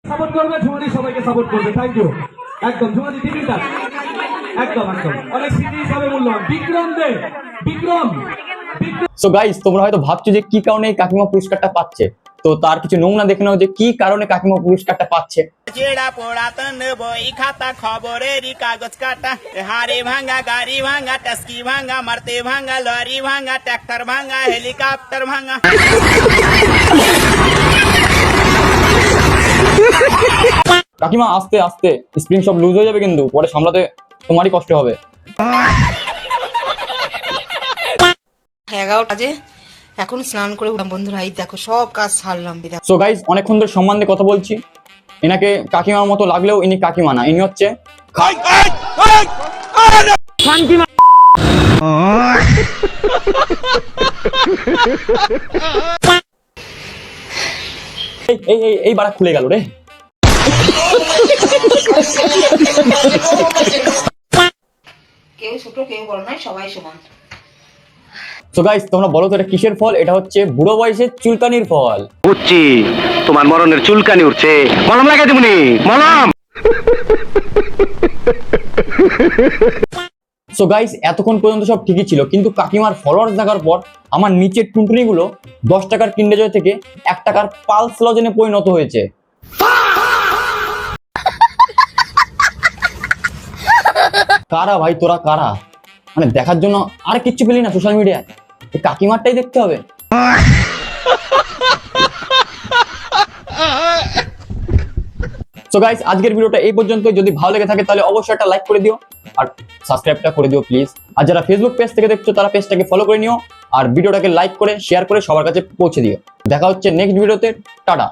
Support করবে, ঝুমাদি সবাইকে support করবে। Thank you. একদম ঝুমাদি টিভিটা একদম একদম অনেক স্মৃতি হিসাবে মূল্যবান। বিক্রম দে, বিক্রম। সো গাইস, তোমরা হয়তো ভাবছো যে কি কারণে এই কাকিমা পুরস্কারটা পাচ্ছে, তো তার কিছু নমুনা দেখে নাও যে কি কারণে কাকিমা পুরস্কারটা পাচ্ছে। চেড়া পোড়াতন বই খাতা খবরের কাগজ কাটা, হাড়ি ভাঙা, গাড়ি ভাঙা, টাস্কি ভাঙা, মারতে ভাঙা, লরি ভাঙা, ট্রাক্টর ভাঙা, হেলিকপ্টার ভাঙা। কাকিমা আস্তে আস্তে, স্প্রিং সব লুজ হয়ে যাবে কিন্তু পরে সামলাতে তোমারই কষ্ট হবে। 11টা বাজে, এখন স্নান করে উঠলাম বন্ধুরা। এই দেখো সব কাজ সারলাম। সো গাইস, অনেকক্ষণ ধরে সম্মান দিয়ে কথা বলছি। এনাকে কাকিমার মতো লাগলেও ইনি কাকিমা না, ইনি হচ্ছে এই বাড়া খুলে গেল রে। কেউ ছোট কেউ বড় নয়, সবাই সমান। সো গাইস, তোমরা বলো তো এটা কিসের ফল? এটা হচ্ছে বুড়ো বয়সে চুলকানির ফল। বুঝছি, তোমার মরণের চুলকানি উঠছে, মলম লাগাই দিবনি, মলম। সো গাইস, এতক্ষণ পর্যন্ত সব ঠিকই ছিল, কিন্তু কাকিমার ফলোয়ার্স দেখার পর আমার নিচের টুনটুনি গুলো 10 টাকার কিন্ডার জয় থেকে 1 টাকার পালস লজেনে পরিণত হয়েছে। কারা ভাই তোরা, কারা? মানে দেখার জন্য আর কিচ্ছু পেলি না সোশ্যাল মিডিয়ায়? এই কাকিমারটাই দেখতে হবে। সো গাইস, আজকের ভিডিওটা এই পর্যন্ত। যদি ভালো লেগে থাকে তাহলে অবশ্যই একটা লাইক করে দিও আর সাবস্ক্রাইবটা করে দিও প্লিজ। আর যারা ফেসবুক পেজ থেকে দেখছো তারা পেজটাকে ফলো করে নিও আর ভিডিওটাকে লাইক করে শেয়ার করে সবার কাছে পৌঁছে দিও। দেখা হচ্ছে নেক্সট ভিডিওতে। টাটা।